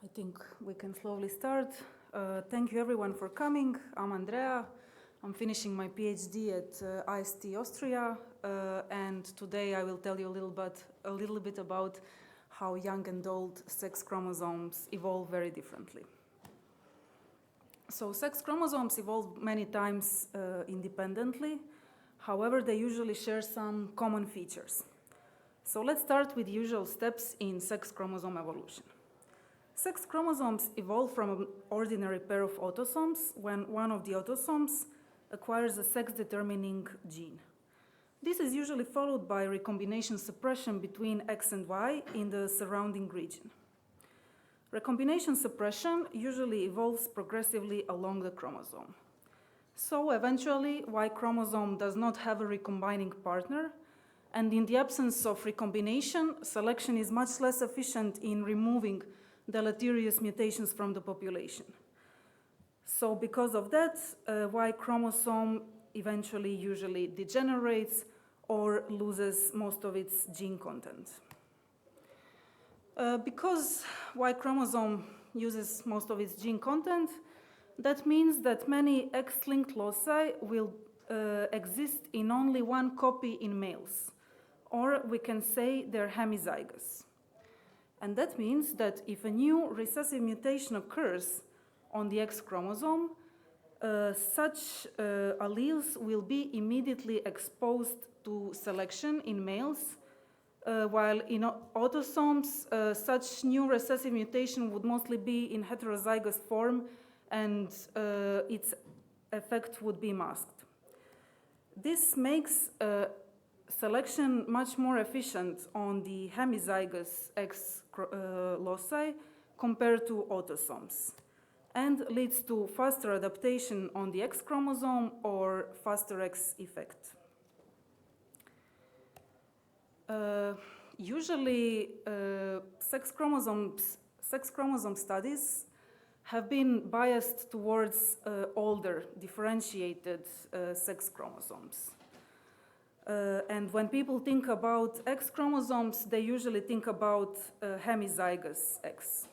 I think we can slowly start. Thank you everyone for coming. I'm Andrea. I'm finishing my PhD at IST Austria, and today I will tell you a little bit about how young and old sex chromosomes evolve very differently. So sex chromosomes evolve many times independently. However, they usually share some common features. So let's start with the usual steps in sex chromosome evolution. Sex chromosomes evolve from an ordinary pair of autosomes when one of the autosomes acquires a sex-determining gene. This is usually followed by recombination suppression between X and Y in the surrounding region. Recombination suppression usually evolves progressively along the chromosome. So eventually, Y chromosome does not have a recombining partner, and in the absence of recombination, selection is much less efficient in removing deleterious mutations from the population. So because of that, Y chromosome eventually usually degenerates or loses most of its gene content. Because Y chromosome uses most of its gene content, that means that many X-linked loci will exist in only one copy in males, or we can say they're hemizygous. And that means that if a new recessive mutation occurs on the X chromosome, such alleles will be immediately exposed to selection in males, while in autosomes, such new recessive mutation would mostly be in heterozygous form, and its effect would be masked. This makes selection much more efficient on the hemizygous X loci compared to autosomes, and leads to faster adaptation on the X chromosome or faster X effect. Usually, sex chromosome studies have been biased towards older, differentiated sex chromosomes. And when people think about X chromosomes, they usually think about hemizygous X.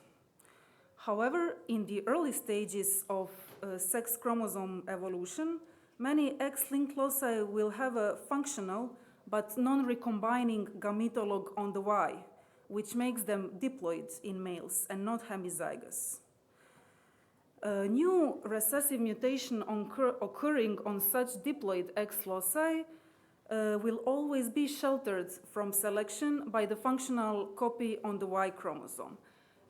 However, in the early stages of sex chromosome evolution, many X-linked loci will have a functional but non-recombining gametolog on the Y, which makes them diploid in males and not hemizygous. A new recessive mutation occurring on such diploid X loci will always be sheltered from selection by the functional copy on the Y chromosome.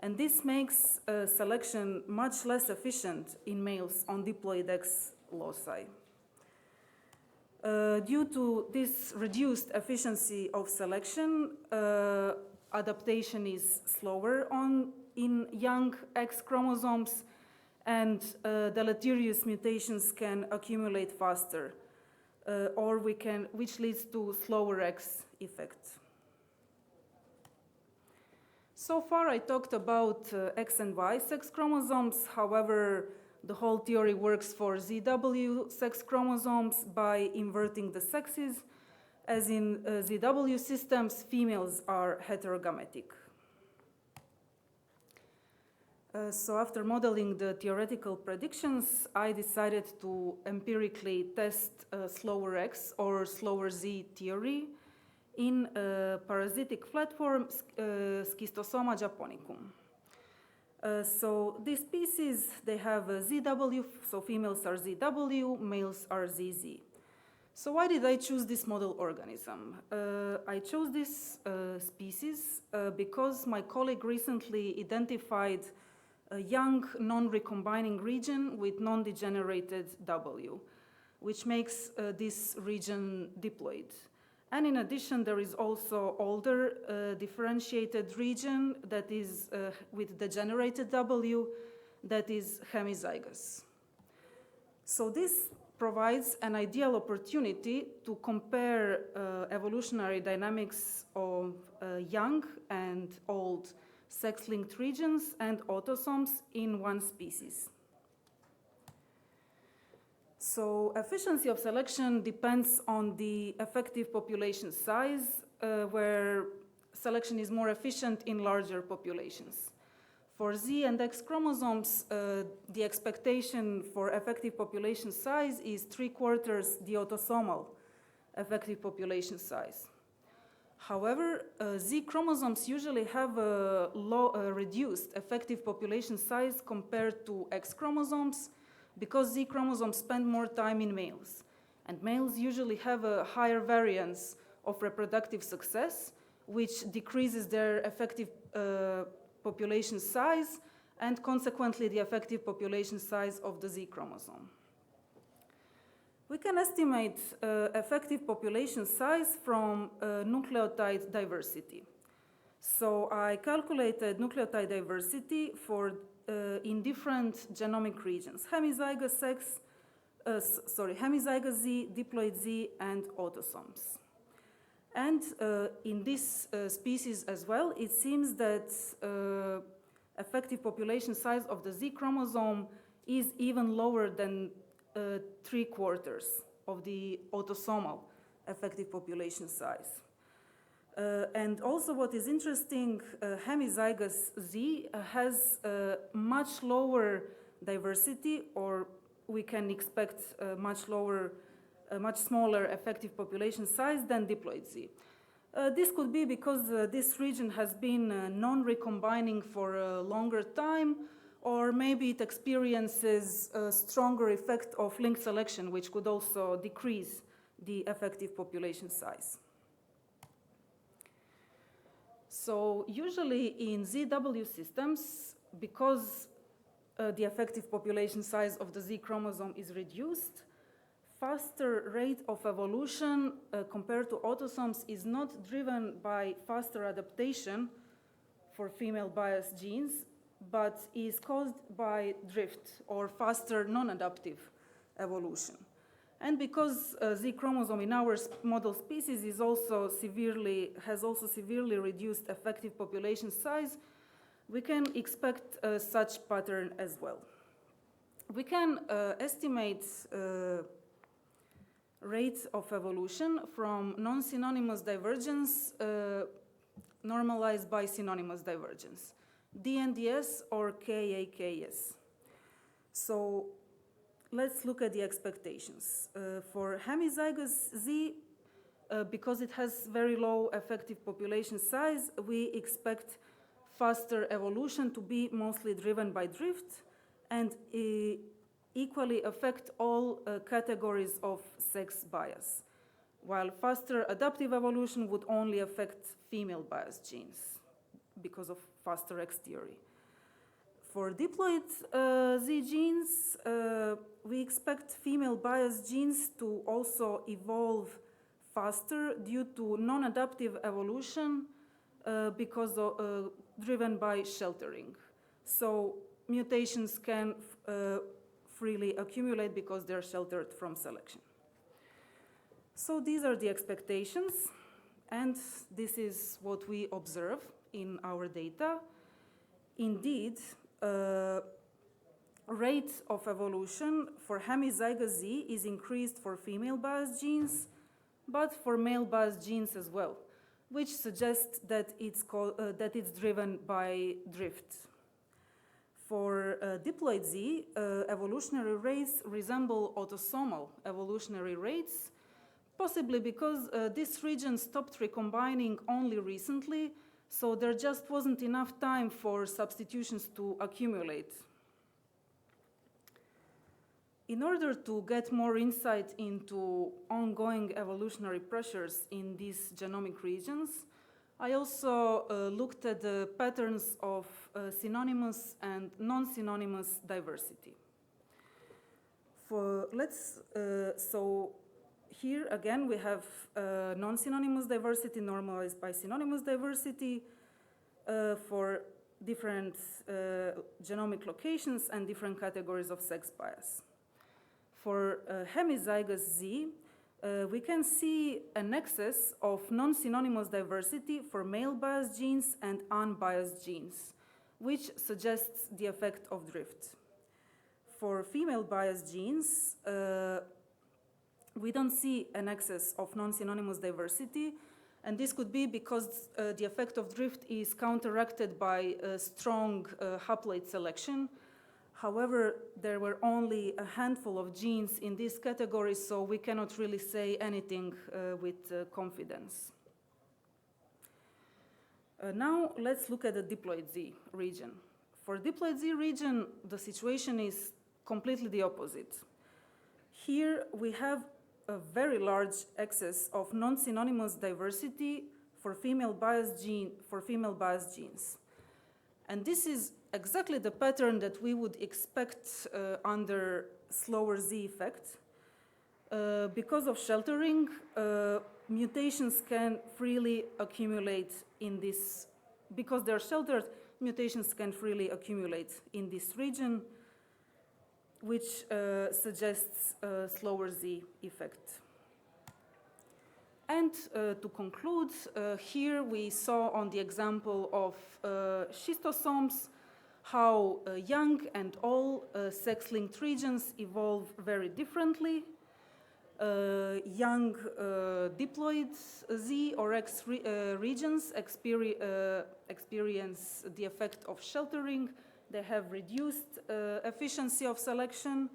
And this makes selection much less efficient in males on diploid X loci. Due to this reduced efficiency of selection, adaptation is slower in young X chromosomes, and deleterious mutations can accumulate faster. Which leads to slower X effect. So far I talked about X and Y sex chromosomes. However, the whole theory works for ZW sex chromosomes by inverting the sexes. As in ZW systems, females are heterogametic. So after modeling the theoretical predictions, I decided to empirically test slower X or slower Z theory in a parasitic platform, Schistosoma japonicum. So these species, they have a ZW, so females are ZW, males are ZZ. So why did I choose this model organism? I chose this species because my colleague recently identified a young non-recombining region with non-degenerated W, which makes this region diploid. And in addition, there is also older differentiated region that is with degenerated W that is hemizygous. So this provides an ideal opportunity to compare evolutionary dynamics of young and old sex-linked regions and autosomes in one species. So efficiency of selection depends on the effective population size, where selection is more efficient in larger populations. For Z and X chromosomes, the expectation for effective population size is 3/4 the autosomal effective population size. However, Z chromosomes usually have a reduced effective population size compared to X chromosomes because Z chromosomes spend more time in males. And males usually have a higher variance of reproductive success, which decreases their effective population size and consequently the effective population size of the Z chromosome. We can estimate effective population size from nucleotide diversity. So I calculated nucleotide diversity for in different genomic regions: hemizygous hemizygous Z, diploid Z, and autosomes. And in this species as well, it seems that effective population size of the Z chromosome is even lower than 3/4 of the autosomal effective population size. And also what is interesting, hemizygous Z has much lower diversity, or we can expect much smaller effective population size than diploid Z. This could be because this region has been non-recombining for a longer time, or maybe it experiences a stronger effect of link selection, which could also decrease the effective population size. So usually in ZW systems, because the effective population size of the Z chromosome is reduced, faster rate of evolution compared to autosomes is not driven by faster adaptation for female biased genes, but is caused by drift or faster non-adaptive evolution. And because Z chromosome in our model species has also severely reduced effective population size, we can expect such pattern as well. We can estimate rate of evolution from non-synonymous divergence normalized by synonymous divergence, DNDS or KAKS. So let's look at the expectations. For hemizygous Z, because it has very low effective population size, we expect faster evolution to be mostly driven by drift and equally affect all categories of sex bias, while faster adaptive evolution would only affect female biased genes because of faster X theory. For diploid Z genes, we expect female biased genes to also evolve faster due to non-adaptive evolution because of, driven by sheltering. So mutations can freely accumulate because they're sheltered from selection. So these are the expectations, and this is what we observe in our data. Indeed, rate of evolution for hemizygous Z is increased for female biased genes, but for male biased genes as well, which suggests that it's driven by drift. For diploid Z, evolutionary rates resemble autosomal evolutionary rates, possibly because this region stopped recombining only recently, so there just wasn't enough time for substitutions to accumulate. In order to get more insight into ongoing evolutionary pressures in these genomic regions, I also looked at the patterns of synonymous and non-synonymous diversity. So here again we have non-synonymous diversity normalized by synonymous diversity for different genomic locations and different categories of sex bias. For hemizygous Z, we can see an excess of non-synonymous diversity for male biased genes and unbiased genes, which suggests the effect of drift. For female biased genes, we don't see an excess of non-synonymous diversity, And this could be because the effect of drift is counteracted by a strong haploid selection. However, there were only a handful of genes in this category, so we cannot really say anything with confidence. Now let's look at the diploid Z region. For diploid Z region, the situation is completely the opposite. Here we have a very large excess of non-synonymous diversity for female biased genes. And this is exactly the pattern that we would expect under slower Z effect. Because of sheltering, mutations can freely accumulate in this, because they're sheltered, mutations can freely accumulate in this region, which suggests a slower Z effect. And to conclude, here we saw on the example of schistosomes how young and all sex-linked regions evolve very differently. Young diploid Z or X regions experience the effect of sheltering. They have reduced efficiency of selection,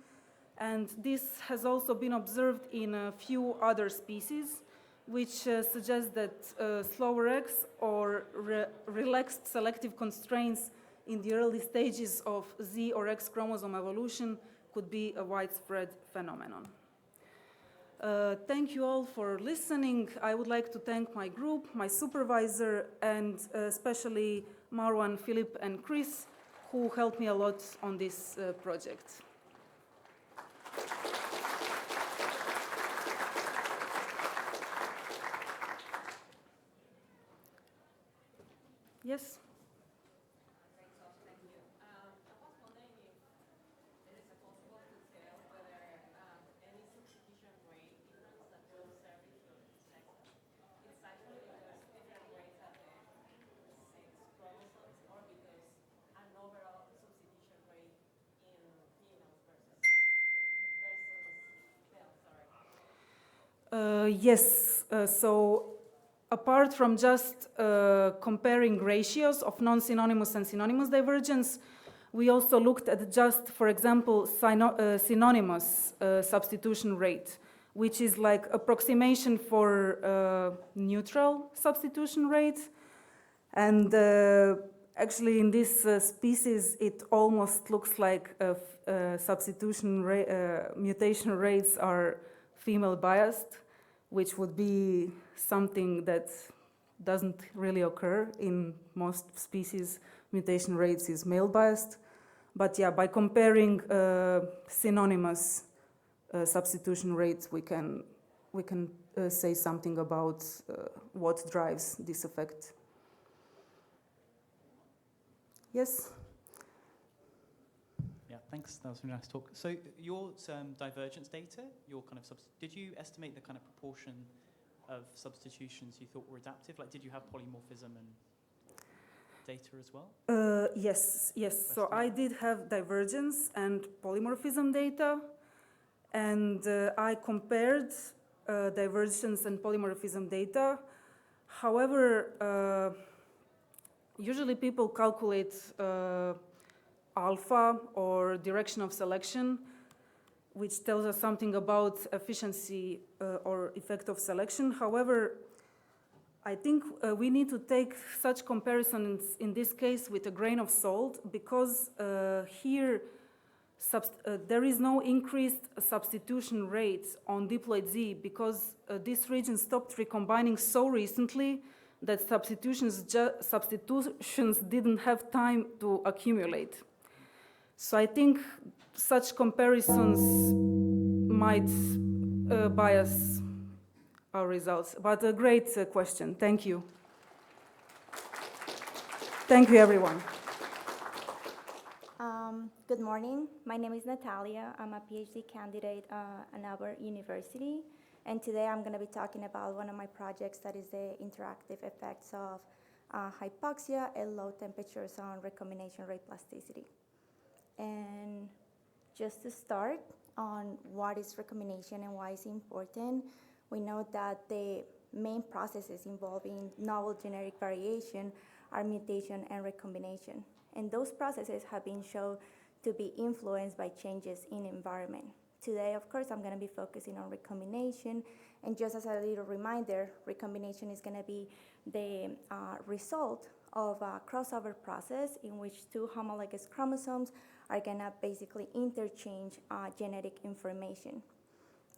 and this has also been observed in a few other species, which suggests that slower X or relaxed selective constraints in the early stages of Z or X chromosome evolution could be a widespread phenomenon. Thank you all for listening. I would like to thank my group, my supervisor, and especially Marwan, Philip, and Chris, who helped me a lot on this project. Yes? Yes, so apart from just comparing ratios of non-synonymous and synonymous divergence, we also looked at just, for example, synonymous substitution rate, which is like approximation for neutral substitution rate. And actually in this species, it almost looks like mutation rates are female biased, which would be something that doesn't really occur in most species. Mutation rates is male biased. But yeah, by comparing synonymous substitution rates, we can say something about what drives this effect. Yes? Yeah, thanks. That was a nice talk. So your divergence data, did you estimate the kind of proportion of substitutions you thought were adaptive? Like, did you have polymorphism and data as well? Yes. So I did have divergence and polymorphism data, and I compared divergence and polymorphism data. However, usually people calculate alpha or direction of selection, which tells us something about efficiency or effect of selection. However, I think we need to take such comparisons in this case with a grain of salt, because here there is no increased substitution rate on diploid Z, because this region stopped recombining so recently that substitutions didn't have time to accumulate. So I think such comparisons might bias our results. But a great question. Thank you. Thank you, everyone. Good morning. My name is Natalia. I'm a PhD candidate at Albert University. And today I'm going to be talking about one of my projects, that is the interactive effects of hypoxia at low temperatures on recombination rate plasticity. And just to start on what is recombination and why it's important, we know that the main processes involving novel genetic variation are mutation and recombination. And those processes have been shown to be influenced by changes in environment. Today, of course, I'm going to be focusing on recombination. And just as a little reminder, recombination is going to be the result of a crossover process in which two homologous chromosomes are going to basically interchange genetic information.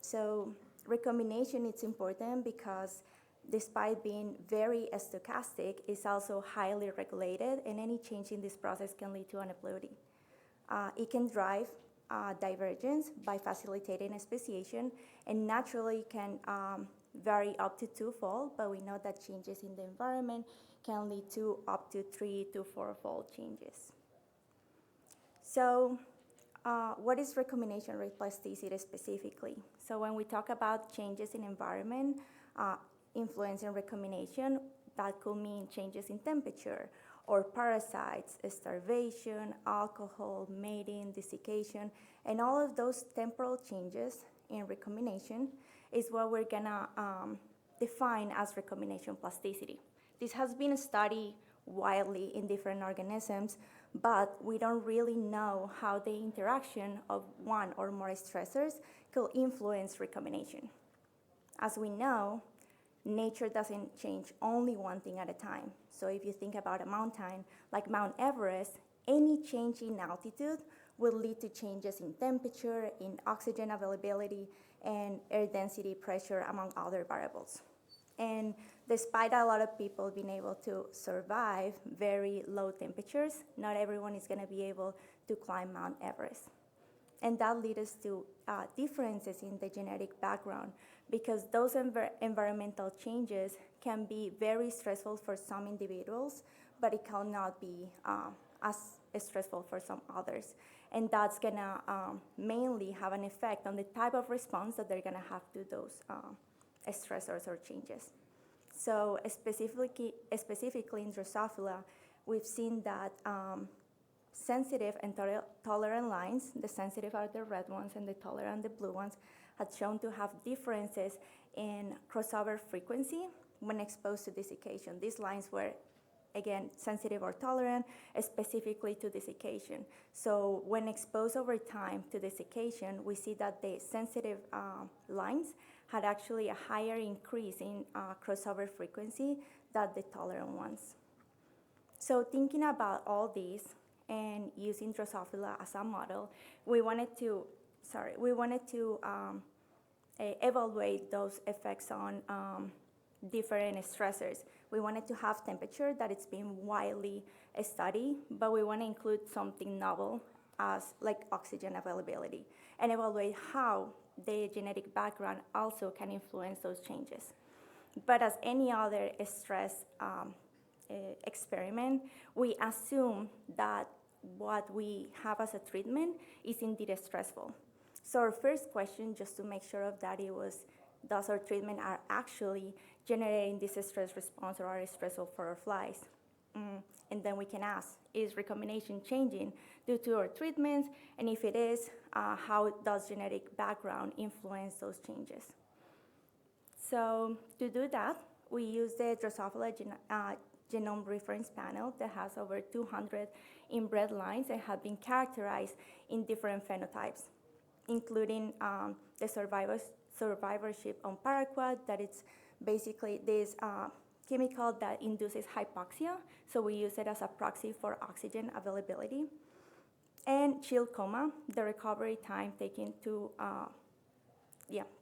So recombination is important because despite being very stochastic, it's also highly regulated, and any change in this process can lead to aneuploidy. It can drive divergence by facilitating speciation, and naturally can vary up to twofold, but we know that changes in the environment can lead to up to 3 to 4-fold changes. So what is recombination rate plasticity specifically? So when we talk about changes in environment influencing recombination, that could mean changes in temperature, or parasites, starvation, alcohol, mating, desiccation, and all of those temporal changes in recombination is what we're gonna define as recombination plasticity. This has been studied widely in different organisms, but we don't really know how the interaction of one or more stressors could influence recombination. As we know, nature doesn't change only one thing at a time. So if you think about a mountain, like Mount Everest, any change in altitude will lead to changes in temperature, in oxygen availability, and air density, pressure, among other variables. And despite a lot of people being able to survive very low temperatures, not everyone is going to be able to climb Mount Everest. And that leads to differences in the genetic background, because those environmental changes can be very stressful for some individuals, but it cannot be as stressful for some others. And that's gonna mainly have an effect on the type of response that they're gonna have to those stressors or changes. So specifically in Drosophila, we've seen that sensitive and tolerant lines, the sensitive are the red ones and the tolerant the blue ones, had shown to have differences in crossover frequency when exposed to desiccation. These lines were, again, sensitive or tolerant, specifically to desiccation. So when exposed over time to desiccation, we see that the sensitive lines had actually a higher increase in crossover frequency than the tolerant ones. So thinking about all these and using Drosophila as a model, we wanted to evaluate those effects on different stressors. We wanted to have temperature that it's been widely studied, but we want to include something novel as like oxygen availability, and evaluate how the genetic background also can influence those changes. But as any other stress experiment, we assume that what we have as a treatment is indeed stressful. So our first question, just to make sure of that, does our treatment are actually generating this stress response, or are stressful for our flies? And then we can ask, is recombination changing due to our treatments? And if it is, how does genetic background influence those changes? So to do that, we use the Drosophila genome reference panel that has over 200 inbred lines that have been characterized in different phenotypes, including the survivorship on paraquat, that it's basically this chemical that induces hypoxia, so we use it as a proxy for oxygen availability. And chill coma, the recovery time taken to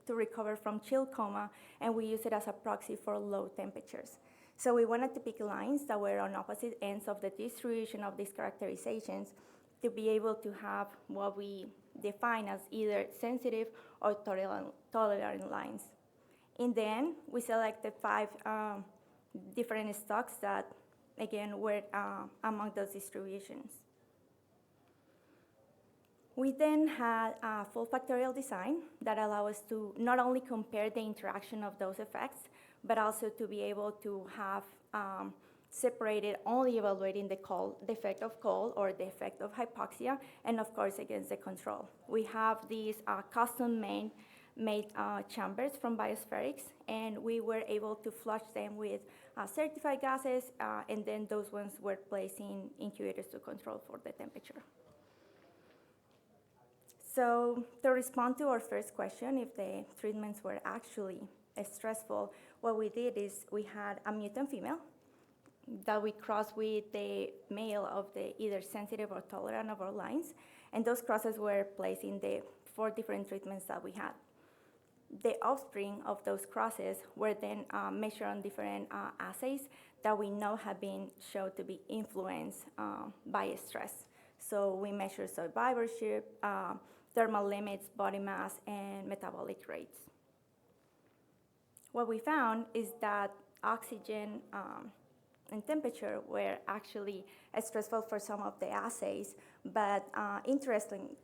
recover from chill coma, and we use it as a proxy for low temperatures. So we wanted to pick lines that were on opposite ends of the distribution of these characterizations to be able to have what we define as either sensitive or tolerant lines. In the end, we selected 5 different stocks that, again, were among those distributions. We then had a full factorial design that allowed us to not only compare the interaction of those effects, but also to be able to have separated only evaluating the effect of cold or the effect of hypoxia, and of course against the control. We have these custom-made made chambers from biospherics, and we were able to flush them with certified gases, and then those ones were placed in incubators to control for the temperature. So to respond to our first question, if the treatments were actually stressful, what we did is we had a mutant female that we crossed with the male of the either sensitive or tolerant of our lines, and those crosses were placed in the 4 different treatments that we had. The offspring of those crosses were then measured on different assays that we know have been shown to be influenced by stress. So we measured survivorship, thermal limits, body mass, and metabolic rates. What we found is that oxygen and temperature were actually stressful for some of the assays, but interestingly,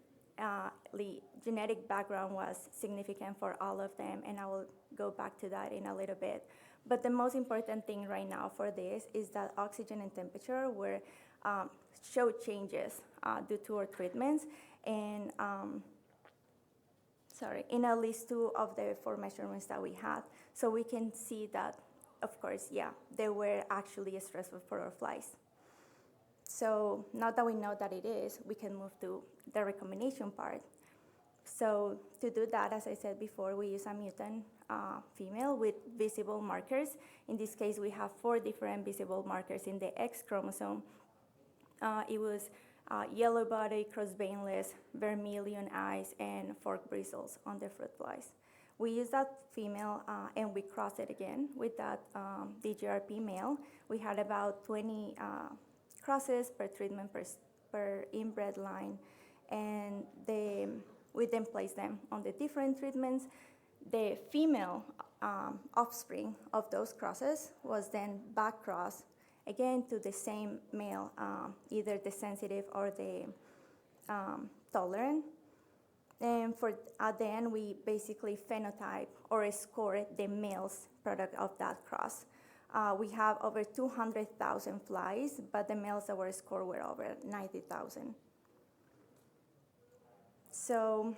genetic background was significant for all of them, and I will go back to that in a little bit. But the most important thing right now for this is that oxygen and temperature were showed changes due to our treatments, and in at least 2 of the 4 measurements that we had. So we can see that, of course, yeah, they were actually stressful for our flies. So now that we know that it is, we can move to the recombination part. So to do that, as I said before, we use a mutant female with visible markers. In this case, we have 4 different visible markers in the X chromosome. It was yellow body, cross-veinless, vermilion eyes, and forked bristles on the fruit flies. We use that female and we cross it again with that DGRP male. We had about 20 crosses per treatment per inbred line, and we then place them on the different treatments. The female offspring of those crosses was then back crossed again to the same male, either the sensitive or the tolerant. And at the end, we basically phenotype or score the male's product of that cross. We have over 200,000 flies, but the males that were scored were over 90,000. So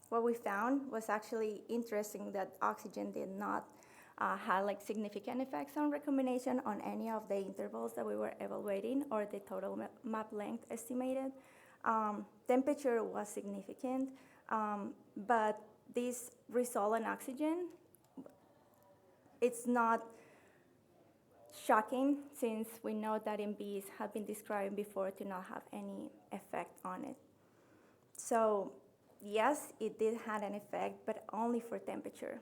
what we found was actually interesting that oxygen did not have like significant effects on recombination on any of the intervals that we were evaluating or the total map length estimated. Temperature was significant, but this result on oxygen, it's not shocking since we know that in bees have been described before to not have any effect on it. So yes, it did have an effect, but only for temperature.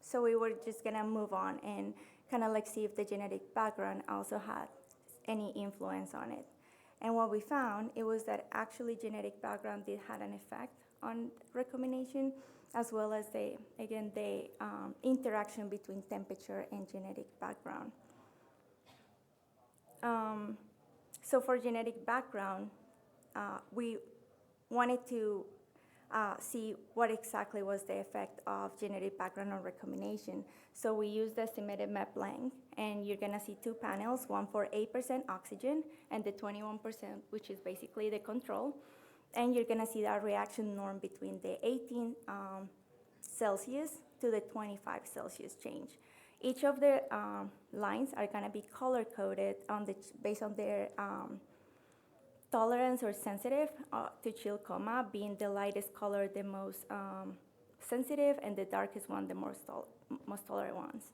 So we were just gonna move on and kind of like see if the genetic background also had any influence on it. And what we found, it was that actually genetic background did have an effect on recombination, as well as the interaction between temperature and genetic background. So for genetic background, we wanted to see what exactly was the effect of genetic background on recombination. So we used the estimated map length, and you're gonna see 2 panels, one for 8% oxygen and the 21%, which is basically the control. And you're gonna see that reaction norm between the 18 Celsius to the 25 Celsius change. Each of the lines are gonna be color-coded based on their tolerance or sensitive to chill coma, being the lightest color the most sensitive and the darkest one the most tolerant ones.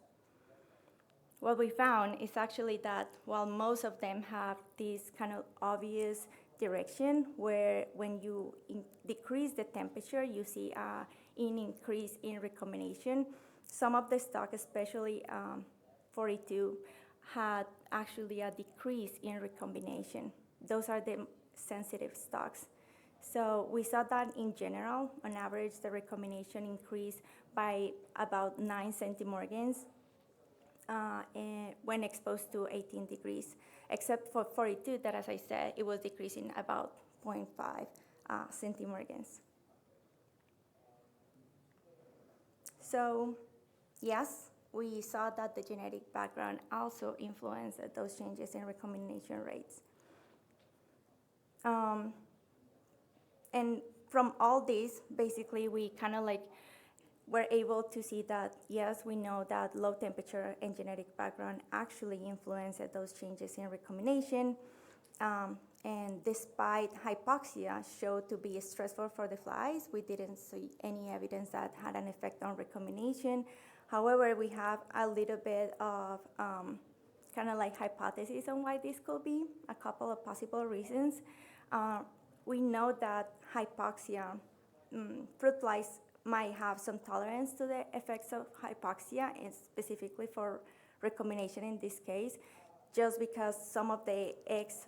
What we found is actually that while most of them have this kind of obvious direction where when you decrease the temperature, you see an increase in recombination, some of the stock, especially 42, had actually a decrease in recombination. Those are the sensitive stocks. So we saw that in general, on average, the recombination increased by about 9 centimorgans when exposed to 18 degrees, except for 42, that, as I said, it was decreasing about 0.5 centimorgans. So yes, we saw that the genetic background also influenced those changes in recombination rates. And from all these, basically, we kind of like we're able to see that, yes, we know that low temperature and genetic background actually influence those changes in recombination. And despite hypoxia showed to be stressful for the flies, we didn't see any evidence that had an effect on recombination. However, we have a little bit of kind of like hypotheses on why this could be, a couple of possible reasons. We know that hypoxia, fruit flies might have some tolerance to the effects of hypoxia, and specifically for recombination in this case, just because some of the eggs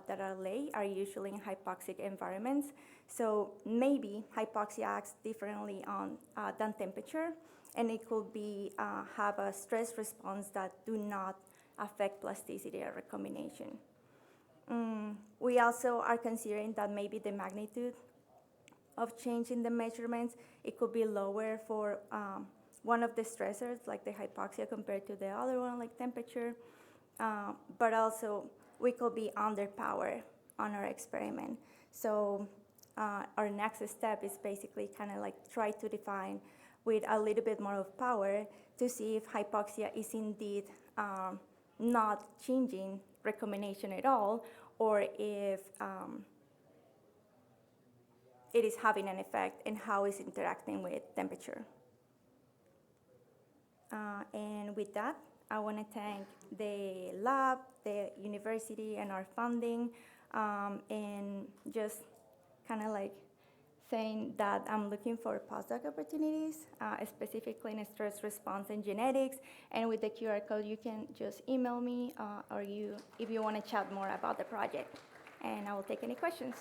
that are laid are usually in hypoxic environments. So maybe hypoxia acts differently on than temperature, and it could be have a stress response that do not affect plasticity or recombination. We also are considering that maybe the magnitude of change in the measurements, it could be lower for one of the stressors, like the hypoxia, compared to the other one, like temperature. But also, we could be underpowered on our experiment. So our next step is basically kind of like try to define with a little bit more of power to see if hypoxia is indeed not changing recombination at all, or if it is having an effect and how it's interacting with temperature. And with that, I want to thank the lab, the university, and our funding, and just kind of like saying that I'm looking for postdoc opportunities, specifically in stress response and genetics. And with the QR code, you can just email me, or if you want to chat more about the project. And I will take any questions.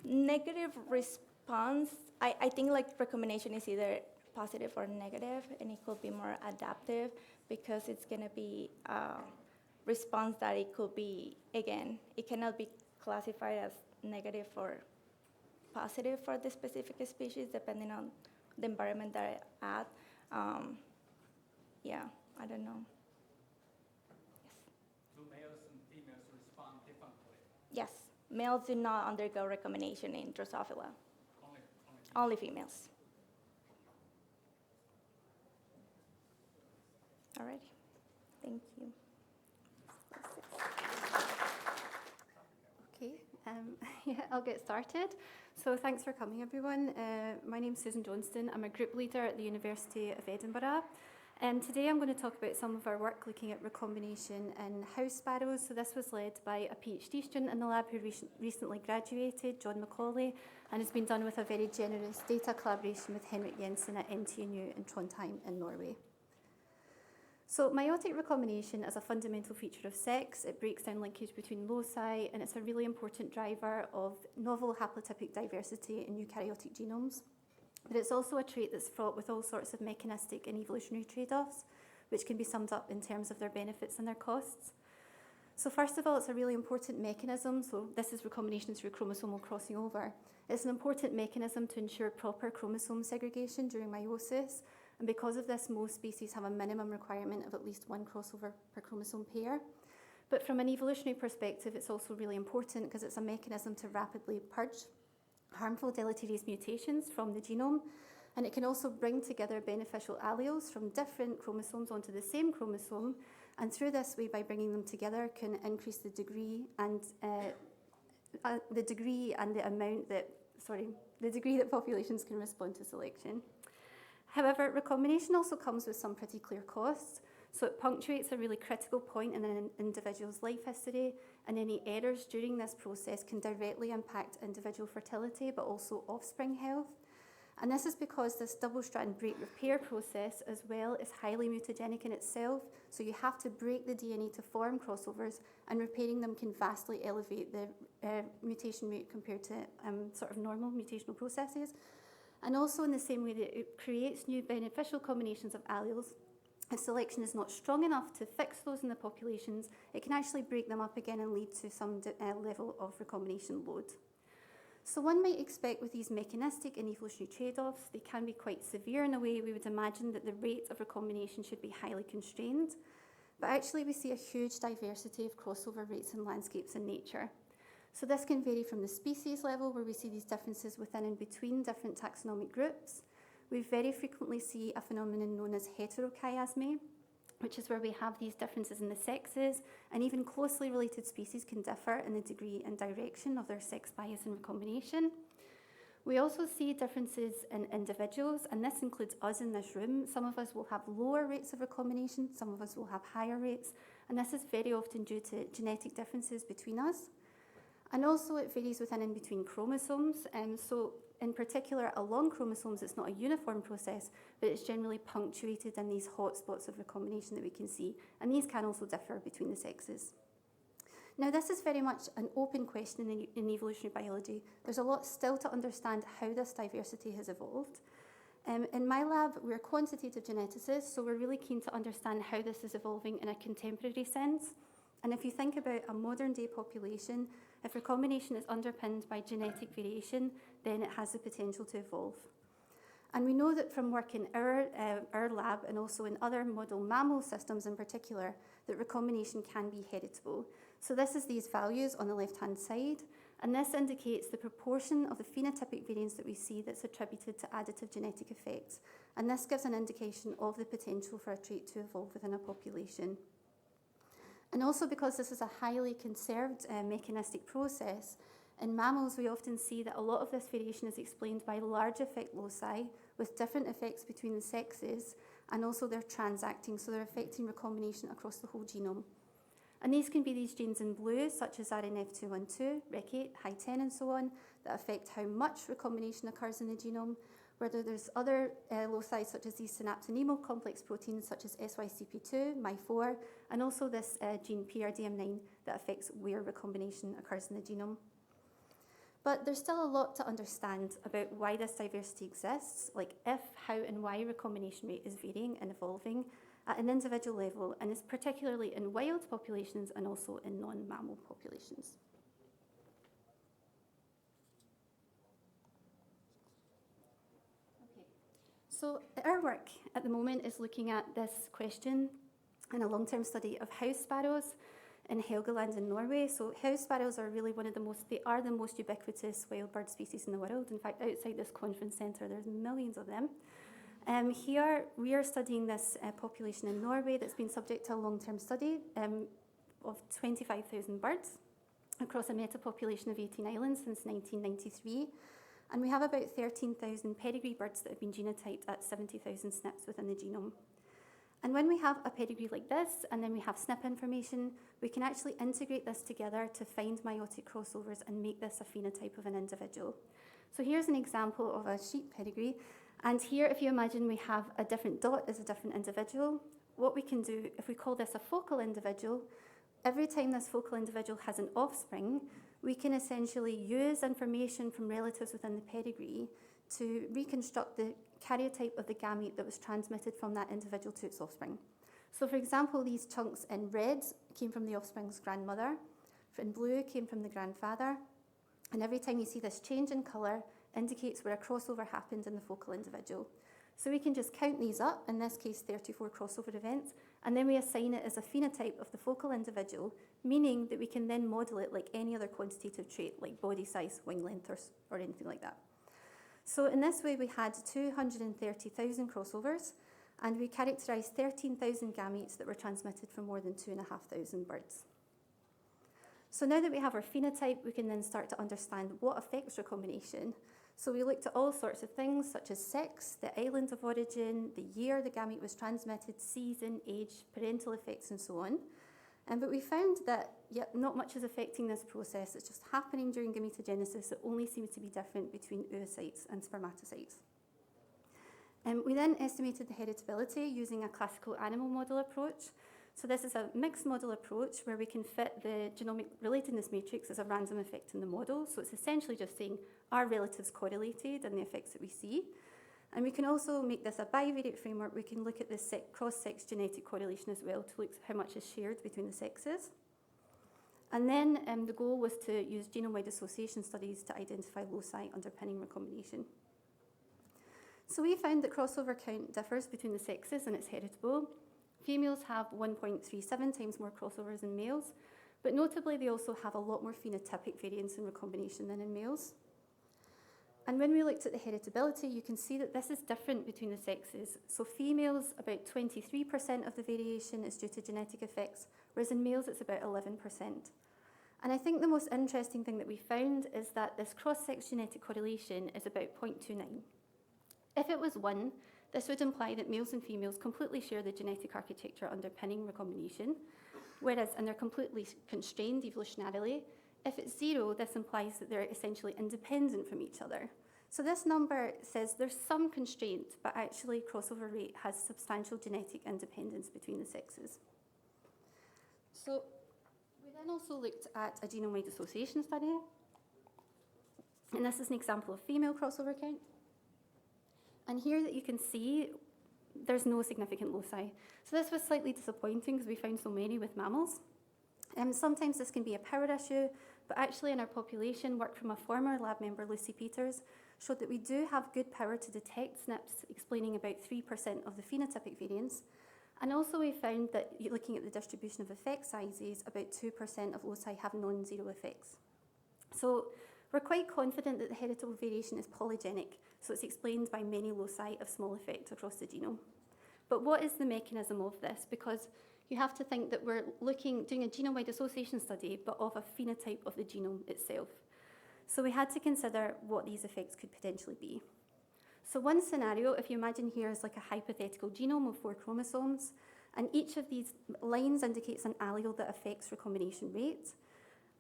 Negative response, I think like recombination is either positive or negative, and it could be more adaptive because it's going to be a response that it could be, again, it cannot be classified as negative or positive for the specific species depending on the environment that it's at. Yeah, I don't know. Do males and females respond differently? Yes, males do not undergo recombination in Drosophila. Only females. All right, thank you. Okay, yeah, I'll get started. So thanks for coming, everyone. My name's Susan Johnston. I'm a group leader at the University of Edinburgh. And today I'm going to talk about some of our work looking at recombination in house sparrows. So this was led by a PhD student in the lab who recently graduated, John Macaulay, and has been done with a very generous data collaboration with Henrik Jensen at NTNU in Trondheim in Norway. So meiotic recombination is a fundamental feature of sex. It breaks down linkage between loci, and it's a really important driver of novel haplotypic diversity in eukaryotic genomes. But it's also a trait that's fraught with all sorts of mechanistic and evolutionary trade-offs, which can be summed up in terms of their benefits and their costs. So first of all, it's a really important mechanism. So this is recombination through chromosomal crossing over. It's an important mechanism to ensure proper chromosome segregation during meiosis. And because of this, most species have a minimum requirement of at least one crossover per chromosome pair. But from an evolutionary perspective, it's also really important because it's a mechanism to rapidly purge harmful deleterious mutations from the genome, and it can also bring together beneficial alleles from different chromosomes onto the same chromosome, and through this way, by bringing them together, can increase the degree and the degree that populations can respond to selection. However, recombination also comes with some pretty clear costs. So it punctuates a really critical point in an individual's life history, and any errors during this process can directly impact individual fertility, but also offspring health. And this is because this double-strand break repair process as well is highly mutagenic in itself, so you have to break the DNA to form crossovers, and repairing them can vastly elevate the mutation rate compared to sort of normal mutational processes. And also in the same way that it creates new beneficial combinations of alleles, if selection is not strong enough to fix those in the populations, it can actually break them up again and lead to some level of recombination load. So one might expect with these mechanistic and evolutionary trade-offs, they can be quite severe in a way we would imagine that the rate of recombination should be highly constrained. But actually we see a huge diversity of crossover rates in landscapes in nature. So this can vary from the species level, where we see these differences within and between different taxonomic groups. We very frequently see a phenomenon known as heterochiasm, which is where we have these differences in the sexes, and even closely related species can differ in the degree and direction of their sex bias and recombination. We also see differences in individuals, and this includes us in this room. Some of us will have lower rates of recombination, some of us will have higher rates, and this is very often due to genetic differences between us. And also it varies within and between chromosomes, so in particular along chromosomes it's not a uniform process, but it's generally punctuated in these hotspots of recombination that we can see, and these can also differ between the sexes. Now this is very much an open question in evolutionary biology. There's a lot still to understand how this diversity has evolved. In my lab, we're quantitative geneticists, so we're really keen to understand how this is evolving in a contemporary sense. And if you think about a modern day population, if recombination is underpinned by genetic variation, then it has the potential to evolve. And we know that from work in our lab and also in other model mammal systems in particular, that recombination can be heritable. So this is these values on the left-hand side, and this indicates the proportion of the phenotypic variance that we see that's attributed to additive genetic effects. And this gives an indication of the potential for a trait to evolve within a population. And also because this is a highly conserved mechanistic process, in mammals we often see that a lot of this variation is explained by large effect loci with different effects between the sexes, and also they're transacting, so they're affecting recombination across the whole genome. And these can be these genes in blue, such as RNF212, REC8, HI10, and so on, that affect how much recombination occurs in the genome, whether there's other loci, such as these synaptonemal complex proteins, such as SYCP2, MY4, and also this gene PRDM9 that affects where recombination occurs in the genome. But there's still a lot to understand about why this diversity exists, like if, how, and why recombination rate is varying and evolving at an individual level, and is particularly in wild populations and also in non-mammal populations. Okay. So our work at the moment is looking at this question in a long-term study of house sparrows in Helgeland in Norway. So house sparrows are really they are the most ubiquitous wild bird species in the world. In fact, outside this conference centre, there's millions of them. Here, we are studying this population in Norway that's been subject to a long-term study of 25,000 birds across a meta-population of 18 islands since 1993. And we have about 13,000 pedigree birds that have been genotyped at 70,000 SNPs within the genome. And when we have a pedigree like this, and then we have SNP information, we can actually integrate this together to find meiotic crossovers and make this a phenotype of an individual. So here's an example of a sheep pedigree. And here, if you imagine we have a different dot as a different individual, what we can do, if we call this a focal individual, every time this focal individual has an offspring, we can essentially use information from relatives within the pedigree to reconstruct the karyotype of the gamete that was transmitted from that individual to its offspring. So for example, these chunks in red came from the offspring's grandmother, in blue came from the grandfather, and every time you see this change in colour indicates where a crossover happened in the focal individual. So we can just count these up, in this case 34 crossover events, and then we assign it as a phenotype of the focal individual, meaning that we can then model it like any other quantitative trait, like body size, wing length, or anything like that. So in this way, we had 230,000 crossovers, and we characterised 13,000 gametes that were transmitted from more than 2,500 birds. So now that we have our phenotype, we can then start to understand what affects recombination. So we looked at all sorts of things, such as sex, the island of origin, the year the gamete was transmitted, season, age, parental effects, and so on. But we found that not much is affecting this process. It's just happening during gametogenesis. It only seems to be different between oocytes and spermatocytes. We then estimated the heritability using a classical animal model approach. So this is a mixed model approach where we can fit the genomic relatedness matrix as a random effect in the model. So it's essentially just saying, are relatives correlated and the effects that we see? And we can also make this a bivariate framework. We can look at the cross-sex genetic correlation as well to look at how much is shared between the sexes. And then the goal was to use genome-wide association studies to identify loci underpinning recombination. So we found that crossover count differs between the sexes and it's heritable. Females have 1.37 times more crossovers than males, but notably they also have a lot more phenotypic variance in recombination than in males. And when we looked at the heritability, you can see that this is different between the sexes. So females, about 23% of the variation is due to genetic effects, whereas in males it's about 11%. And I think the most interesting thing that we found is that this cross-sex genetic correlation is about 0.29. If it was 1, this would imply that males and females completely share the genetic architecture underpinning recombination, whereas, and they're completely constrained evolutionarily. If it's 0, this implies that they're essentially independent from each other. So this number says there's some constraint, but actually crossover rate has substantial genetic independence between the sexes. So we then also looked at a genome-wide association study. And this is an example of female crossover count. And here that you can see there's no significant loci. So this was slightly disappointing because we found so many with mammals. Sometimes this can be a power issue, but actually in our population, work from a former lab member, Lucy Peters, showed that we do have good power to detect SNPs, explaining about 3% of the phenotypic variance. And also we found that looking at the distribution of effect sizes, about 2% of loci have non-zero effects. So we're quite confident that the heritable variation is polygenic, so it's explained by many loci of small effect across the genome. But what is the mechanism of this? Because you have to think that we're doing a genome-wide association study, but of a phenotype of the genome itself. So we had to consider what these effects could potentially be. So one scenario, if you imagine here, is like a hypothetical genome of 4 chromosomes, and each of these lines indicates an allele that affects recombination rate.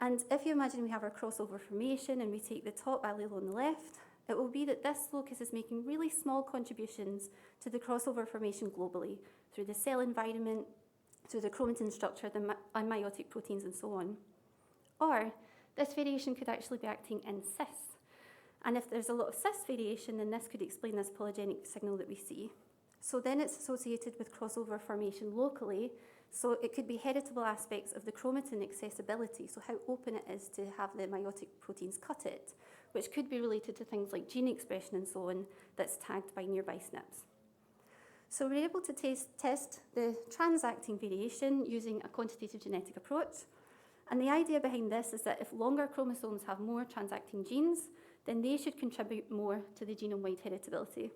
And if you imagine we have our crossover formation and we take the top allele on the left, it will be that this locus is making really small contributions to the crossover formation globally through the cell environment, through the chromatin structure, the meiotic proteins, and so on. Or this variation could actually be acting in cis. And if there's a lot of cis variation, then this could explain this polygenic signal that we see. So then it's associated with crossover formation locally. So it could be heritable aspects of the chromatin accessibility, so how open it is to have the meiotic proteins cut it, which could be related to things like gene expression and so on that's tagged by nearby SNPs. So we're able to test the transacting variation using a quantitative genetic approach. And the idea behind this is that if longer chromosomes have more transacting genes, then they should contribute more to the genome-wide heritability.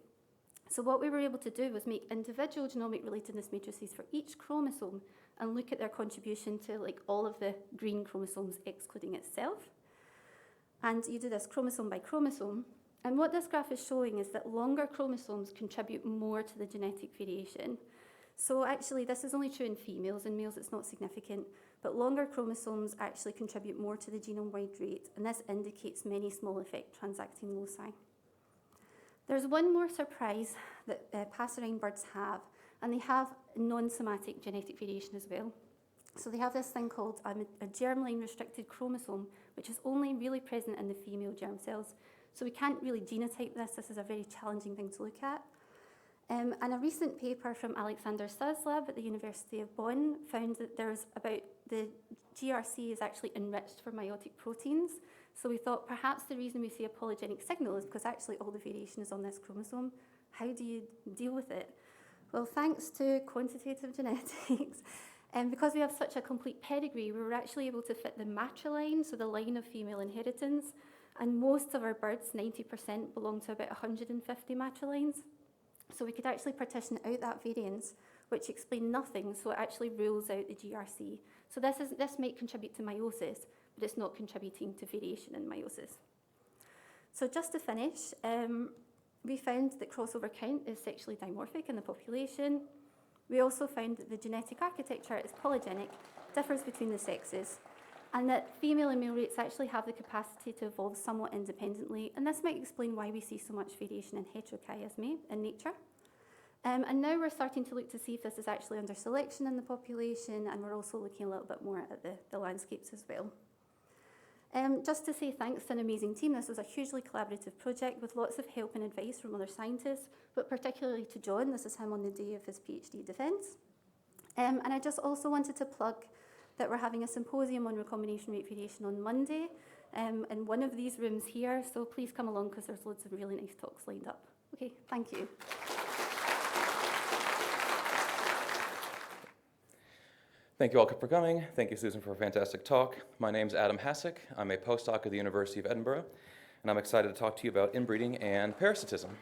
So what we were able to do was make individual genomic relatedness matrices for each chromosome and look at their contribution to like all of the green chromosomes excluding itself. And you do this chromosome by chromosome. And what this graph is showing is that longer chromosomes contribute more to the genetic variation. So actually, this is only true in females. In males, it's not significant. But longer chromosomes actually contribute more to the genome-wide rate, and this indicates many small effect transacting loci. There's one more surprise that passerine birds have, and they have non-somatic genetic variation as well. So they have this thing called a germline-restricted chromosome, which is only really present in the female germ cells. So we can't really genotype this. This is a very challenging thing to look at. And a recent paper from Alexander Suh's lab at the University of Bonn found that there's about the GRC is actually enriched for meiotic proteins. So we thought perhaps the reason we see a polygenic signal is because actually all the variation is on this chromosome. How do you deal with it? Well, thanks to quantitative genetics, and because we have such a complete pedigree, we were actually able to fit the matriline, so the line of female inheritance, and most of our birds, 90%, belong to about 150 matrilines. So we could actually partition out that variance, which explain nothing, so it actually rules out the GRC. So this might contribute to meiosis, but it's not contributing to variation in meiosis. So just to finish, we found that crossover count is sexually dimorphic in the population. We also found that the genetic architecture is polygenic, differs between the sexes, and that female and male rates actually have the capacity to evolve somewhat independently, and this might explain why we see so much variation in heterochiasm in nature. And now we're starting to look to see if this is actually under selection in the population, and we're also looking a little bit more at the landscapes as well. Just to say thanks to an amazing team. This was a hugely collaborative project with lots of help and advice from other scientists, but particularly to John. This is him on the day of his PhD defence. And I just also wanted to plug that we're having a symposium on recombination rate variation on Monday in one of these rooms here, so please come along because there's loads of really nice talks lined up. Okay, thank you. Thank you all for coming. Thank you, Susan, for a fantastic talk. My name's Adam Hasik. I'm a postdoc at the University of Edinburgh, and I'm excited to talk to you about inbreeding and parasitism.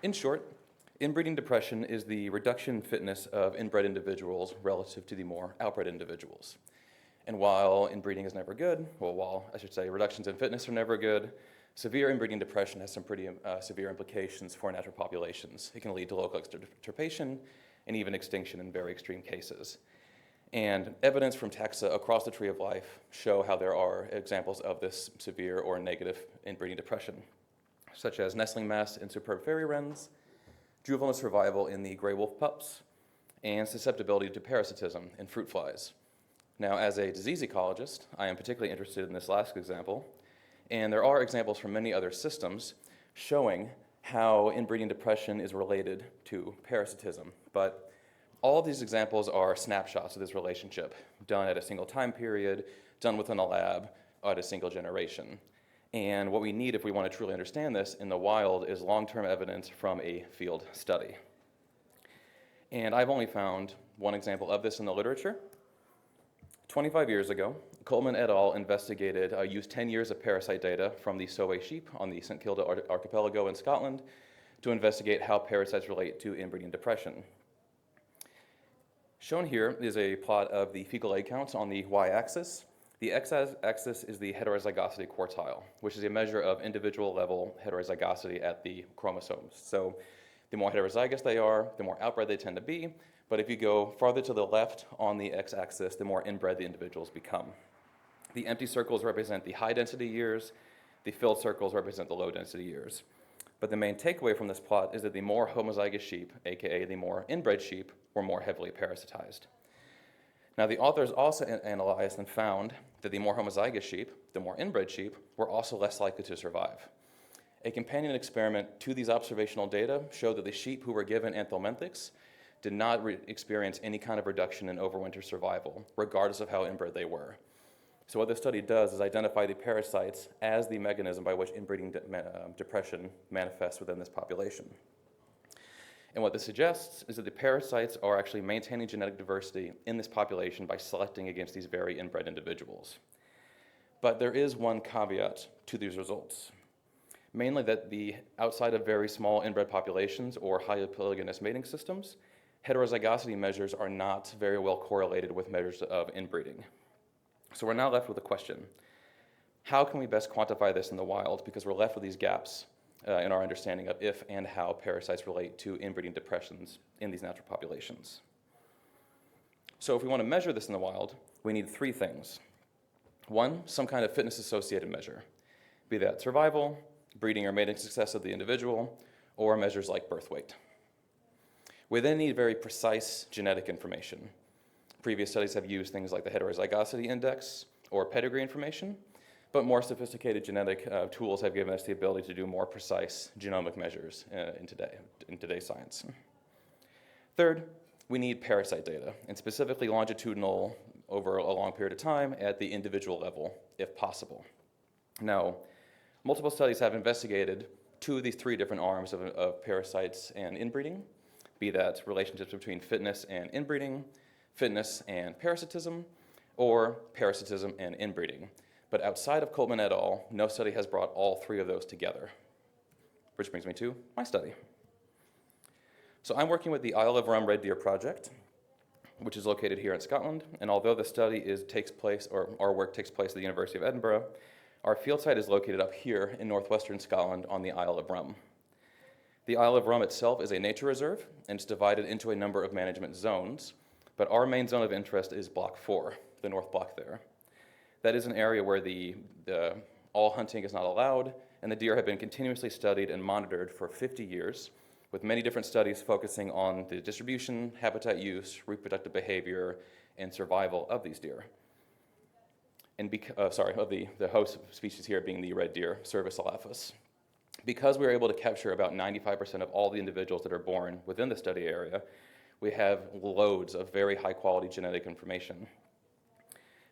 In short, inbreeding depression is the reduction in fitness of inbred individuals relative to the more outbred individuals. And while inbreeding is never good, while I should say reductions in fitness are never good, severe inbreeding depression has some pretty severe implications for natural populations. It can lead to local extirpation and even extinction in very extreme cases. And evidence from taxa across the tree of life show how there are examples of this severe or negative inbreeding depression, such as nestling mass in superb fairy wrens, juvenile survival in the gray wolf pups, and susceptibility to parasitism in fruit flies. Now, as a disease ecologist, I am particularly interested in this last example, and there are examples from many other systems showing how inbreeding depression is related to parasitism. But all of these examples are snapshots of this relationship, done at a single time period, done within a lab at a single generation. And what we need if we want to truly understand this in the wild is long-term evidence from a field study. And I've only found one example of this in the literature. 25 years ago, Coleman et al. Used 10 years of parasite data from the Soay sheep on the St. Kilda archipelago in Scotland to investigate how parasites relate to inbreeding depression. Shown here is a plot of the fecal egg counts on the y-axis. The x-axis is the heterozygosity quartile, which is a measure of individual level heterozygosity at the chromosomes. So the more heterozygous they are, the more outbred they tend to be. But if you go farther to the left on the x-axis, the more inbred the individuals become. The empty circles represent the high-density years. The filled circles represent the low-density years. But the main takeaway from this plot is that the more homozygous sheep, aka the more inbred sheep, were more heavily parasitized. Now, the authors also analyzed and found that the more homozygous sheep, the more inbred sheep, were also less likely to survive. A companion experiment to these observational data showed that the sheep who were given anthelminthics did not experience any kind of reduction in overwinter survival, regardless of how inbred they were. So what this study does is identify the parasites as the mechanism by which inbreeding depression manifests within this population. And what this suggests is that the parasites are actually maintaining genetic diversity in this population by selecting against these very inbred individuals. But there is one caveat to these results, mainly that outside of very small inbred populations or highly polygynous mating systems, heterozygosity measures are not very well correlated with measures of inbreeding. So we're now left with a question. How can we best quantify this in the wild? Because we're left with these gaps in our understanding of if and how parasites relate to inbreeding depressions in these natural populations. So if we want to measure this in the wild, we need three things. One, some kind of fitness-associated measure, be that survival, breeding or mating success of the individual, or measures like birth weight. We then need very precise genetic information. Previous studies have used things like the heterozygosity index or pedigree information, but more sophisticated genetic tools have given us the ability to do more precise genomic measures in today's science. Third, we need parasite data, and specifically longitudinal over a long period of time at the individual level, if possible. Now, multiple studies have investigated two of these three different arms of parasites and inbreeding, be that relationships between fitness and inbreeding, fitness and parasitism, or parasitism and inbreeding. But outside of Coleman et al., no study has brought all three of those together. Which brings me to my study. So I'm working with the Isle of Rum Red Deer Project, which is located here in Scotland. And although the study our work takes place at the University of Edinburgh, our field site is located up here in northwestern Scotland on the Isle of Rum. The Isle of Rum itself is a nature reserve, and it's divided into a number of management zones. But our main zone of interest is Block 4, the north block there. That is an area where all hunting is not allowed, and the deer have been continuously studied and monitored for 50 years, with many different studies focusing on the distribution, habitat use, reproductive behavior, and survival of these deer. and of the host species here being the red deer, Cervus elaphus. Because we were able to capture about 95% of all the individuals that are born within the study area, we have loads of very high quality genetic information.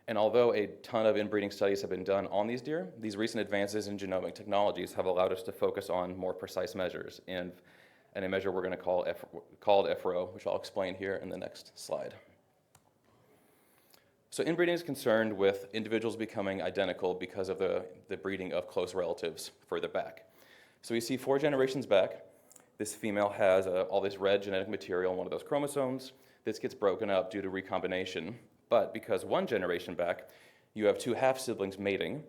And although a ton of inbreeding studies have been done on these deer, these recent advances in genomic technologies have allowed us to focus on more precise measures, and a measure we're going to call called FRO, which I'll explain here in the next slide. So inbreeding is concerned with individuals becoming identical because of the breeding of close relatives further back. So you see 4 generations back, this female has all this red genetic material in one of those chromosomes. This gets broken up due to recombination, but because 1 generation back, you have 2 half-siblings mating,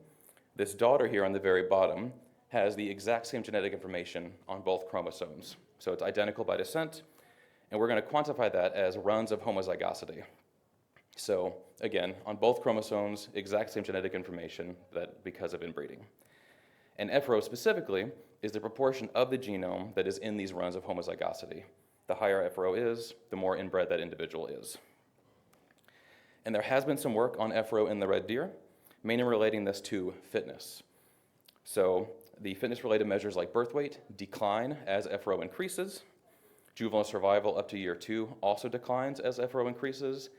this daughter here on the very bottom has the exact same genetic information on both chromosomes. So it's identical by descent, and we're going to quantify that as runs of homozygosity. So again, on both chromosomes, exact same genetic information that because of inbreeding. And FRO specifically is the proportion of the genome that is in these runs of homozygosity. The higher FRO is, the more inbred that individual is. And there has been some work on FRO in the red deer, mainly relating this to fitness. So the fitness-related measures like birth weight decline as FRO increases. Juvenile survival up to year 2 also declines as FRO increases.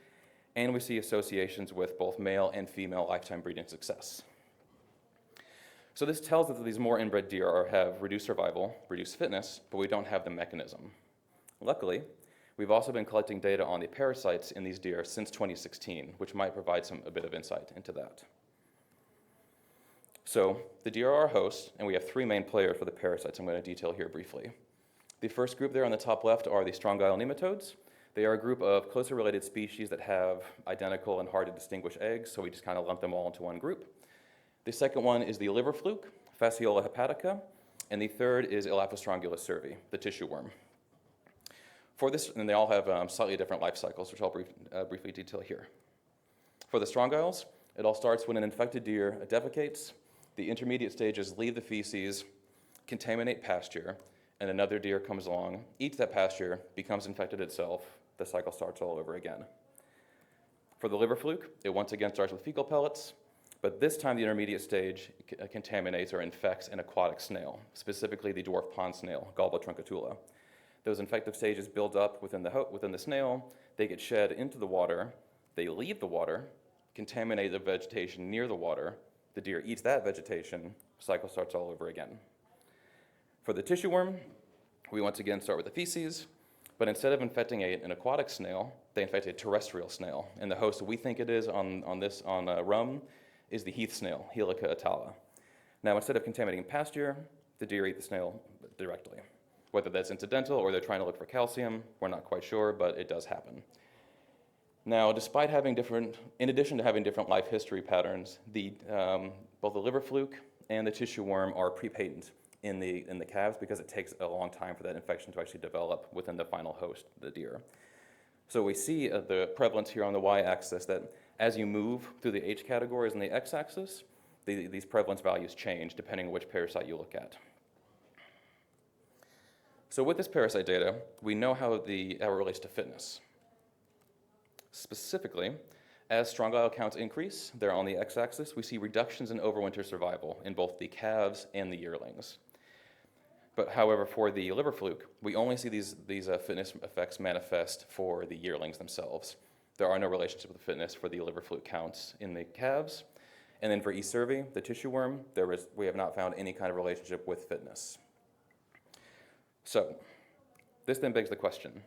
And we see associations with both male and female lifetime breeding success. So this tells us that these more inbred deer have reduced survival, reduced fitness, but we don't have the mechanism. Luckily, we've also been collecting data on the parasites in these deer since 2016, which might provide a bit of insight into that. So the deer are our host, and we have 3 main players for the parasites I'm going to detail here briefly. The first group there on the top left are the strongyle nematodes. They are a group of closely related species that have identical and hard to distinguish eggs, so we just kind of lump them all into one group. The second one is the liver fluke, Fasciola hepatica, and the third is Elaphostrongylus cervi, the tissue worm. For this, and they all have slightly different life cycles, which I'll briefly detail here. For the strongyles, it all starts when an infected deer defecates. The intermediate stages leave the feces, contaminate pasture, and another deer comes along, eats that pasture, becomes infected itself. The cycle starts all over again. For the liver fluke, it once again starts with fecal pellets, but this time the intermediate stage contaminates or infects an aquatic snail, specifically the dwarf pond snail, Galba truncatula. Those infective stages build up within the snail, they get shed into the water, they leave the water, contaminate the vegetation near the water, the deer eats that vegetation, cycle starts all over again. For the tissue worm, we once again start with the feces, but instead of infecting an aquatic snail, they infect a terrestrial snail, and the host we think it is on rum is the heath snail, Helica atala. Now, instead of contaminating pasture, the deer eat the snail directly. Whether that's incidental or they're trying to look for calcium, we're not quite sure, but it does happen. Now, despite in addition to having different life history patterns, both the liver fluke and the tissue worm are pre-patent in the calves because it takes a long time for that infection to actually develop within the final host, the deer. So we see the prevalence here on the y-axis that as you move through the H categories on the x-axis, these prevalence values change depending on which parasite you look at. So with this parasite data, we know how it relates to fitness. Specifically, as strongyle counts increase, they're on the x-axis, we see reductions in overwinter survival in both the calves and the yearlings. But however, for the liver fluke, we only see these fitness effects manifest for the yearlings themselves. There are no relationship with fitness for the liver fluke counts in the calves. And then for E. cervi, the tissue worm, we have not found any kind of relationship with fitness. So this then begs the question,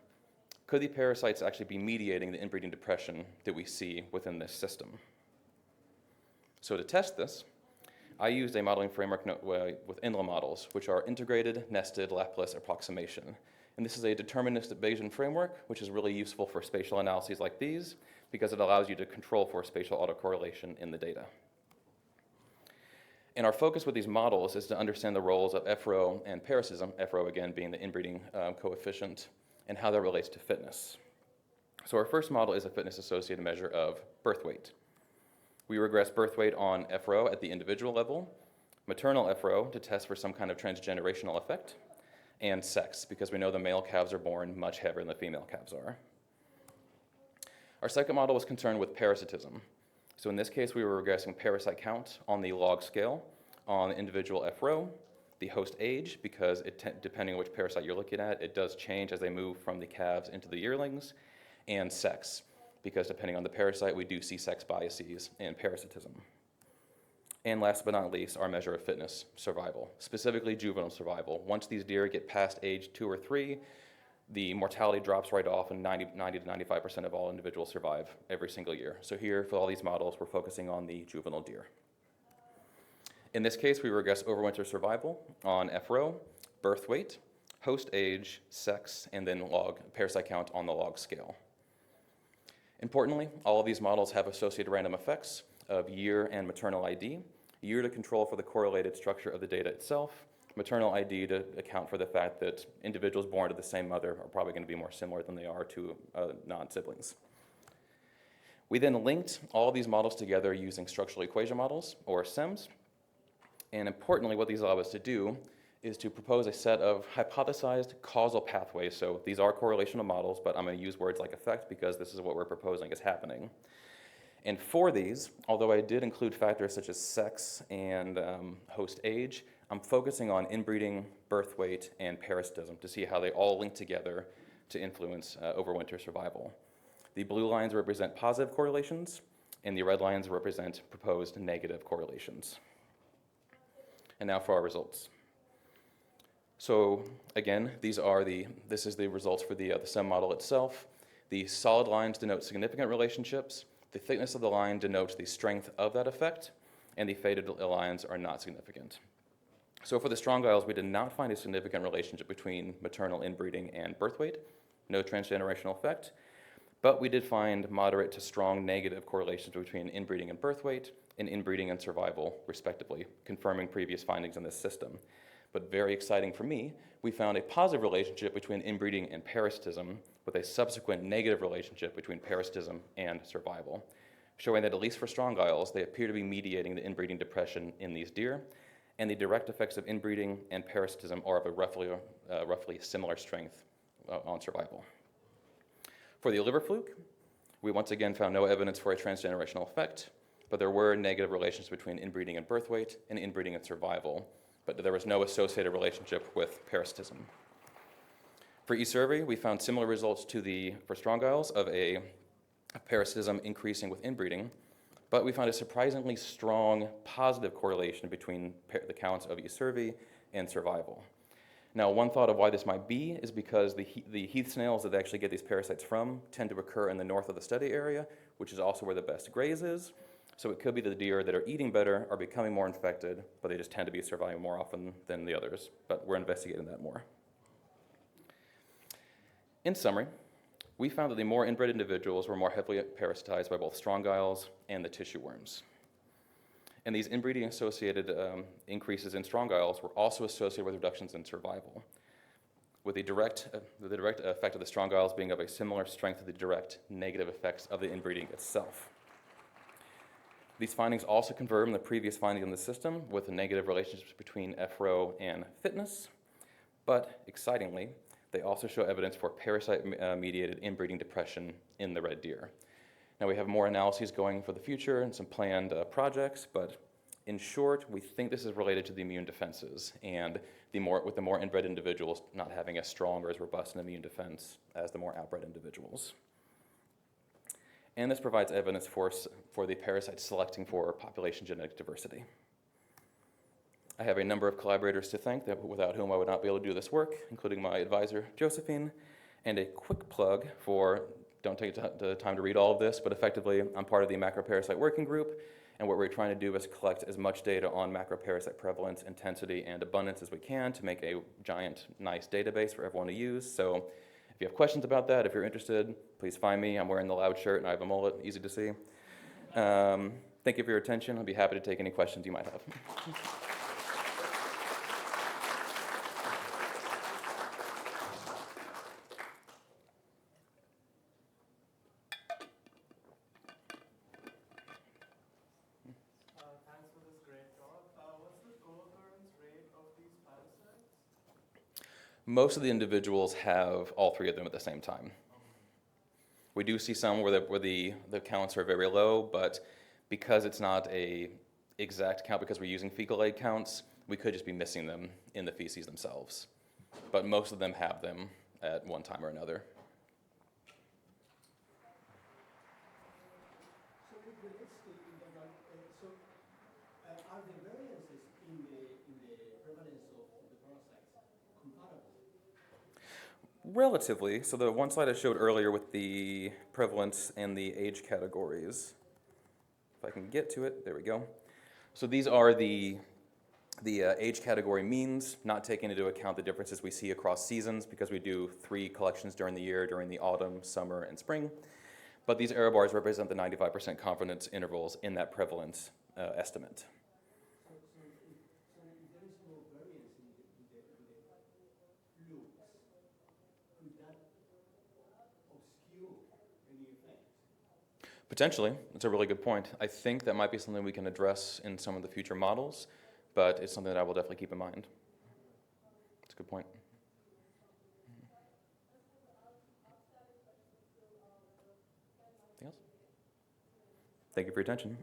could the parasites actually be mediating the inbreeding depression that we see within this system? So to test this, I used a modeling framework with INLA models, which are integrated, nested, Laplace approximation. And this is a deterministic Bayesian framework, which is really useful for spatial analyses like these, because it allows you to control for spatial autocorrelation in the data. And our focus with these models is to understand the roles of FRO and parasitism, FRO again being the inbreeding coefficient, and how that relates to fitness. So our first model is a fitness-associated measure of birth weight. We regress birth weight on FRO at the individual level, maternal FRO to test for some kind of transgenerational effect, and sex, because we know the male calves are born much heavier than the female calves are. Our second model was concerned with parasitism. So in this case, we were regressing parasite count on the log scale on the individual F row, the host age, because depending on which parasite you're looking at, it does change as they move from the calves into the yearlings, and sex, because depending on the parasite, we do see sex biases in parasitism. And last but not least, our measure of fitness, survival, specifically juvenile survival. Once these deer get past age 2 or 3, the mortality drops right off, and 90 to 95% of all individuals survive every single year. So here, for all these models, we're focusing on the juvenile deer. In this case, we regress overwinter survival on F row, birth weight, host age, sex, and then log parasite count on the log scale. Importantly, all of these models have associated random effects of year and maternal ID, year to control for the correlated structure of the data itself, maternal ID to account for the fact that individuals born to the same mother are probably going to be more similar than they are to non-siblings. We then linked all of these models together using structural equation models, or SEMs, and importantly, what these allow us to do is to propose a set of hypothesized causal pathways. So these are correlational models, but I'm going to use words like effect because this is what we're proposing is happening. And for these, although I did include factors such as sex and host age, I'm focusing on inbreeding, birth weight, and parasitism to see how they all link together to influence overwinter survival. The blue lines represent positive correlations, and the red lines represent proposed negative correlations. And now for our results. So again, this is the results for the SEM model itself. The solid lines denote significant relationships. The thickness of the line denotes the strength of that effect, and the faded lines are not significant. So for the strong isles, we did not find a significant relationship between maternal inbreeding and birth weight, no transgenerational effect, but we did find moderate to strong negative correlations between inbreeding and birth weight, and inbreeding and survival, respectively, confirming previous findings in this system. But very exciting for me, we found a positive relationship between inbreeding and parasitism, with a subsequent negative relationship between parasitism and survival, showing that at least for strong isles, they appear to be mediating the inbreeding depression in these deer, and the direct effects of inbreeding and parasitism are of a roughly similar strength on survival. For the liver fluke, we once again found no evidence for a transgenerational effect, but there were negative relations between inbreeding and birth weight and inbreeding and survival, but there was no associated relationship with parasitism. For E-survey, we found similar results for strong isles of a parasitism increasing with inbreeding, but we found a surprisingly strong positive correlation between the counts of E-survey and survival. Now, one thought of why this might be is because the heath snails that they actually get these parasites from tend to occur in the north of the study area, which is also where the best graze is. So it could be the deer that are eating better are becoming more infected, but they just tend to be surviving more often than the others. But we're investigating that more. In summary, we found that the more inbred individuals were more heavily parasitized by both strong isles and the tissue worms. And these inbreeding-associated increases in strong isles were also associated with reductions in survival, with the direct effect of the strong isles being of a similar strength to the direct negative effects of the inbreeding itself. These findings also confirm the previous findings in the system with the negative relationships between FRO and fitness, but excitingly, they also show evidence for parasite-mediated inbreeding depression in the red deer. Now we have more analyses going for the future and some planned projects, but in short, we think this is related to the immune defenses and with the more inbred individuals not having as strong or as robust an immune defense as the more outbred individuals. And this provides evidence for the parasite selecting for population genetic diversity. I have a number of collaborators to thank without whom I would not be able to do this work, including my advisor, Josephine, and a quick plug for, don't take the time to read all of this, but effectively, I'm part of the macroparasite working group, and what we're trying to do is collect as much data on macroparasite prevalence, intensity, and abundance as we can to make a giant, nice database for everyone to use. So if you have questions about that, if you're interested, please find me. I'm wearing the loud shirt and I have a mullet, easy to see. Thank you for your attention. I'll be happy to take any questions you might have. Thanks for this great talk. What's the co-occurrence rate of these parasites? Most of the individuals have all three of them at the same time. We do see some where the counts are very low, but because it's not a exact count because we're using fecal egg counts, we could just be missing them in the feces themselves. But most of them have them at one time or another. So if the next are the variances in the prevalence of the parasites comparable? Relatively. So the one slide I showed earlier with the prevalence and the age categories, if I can get to it, there we go. So these are the age category means, not taking into account the differences we see across seasons because we do 3 collections during the year, during the autumn, summer, and spring. But these error bars represent the 95% confidence intervals in that prevalence estimate. So if there is no variance in the flukes, could that obscure any effect? Potentially. That's a really good point. I think that might be something we can address in some of the future models, but it's something that I will definitely keep in mind. That's a good point. Anything else? Thank you for your attention.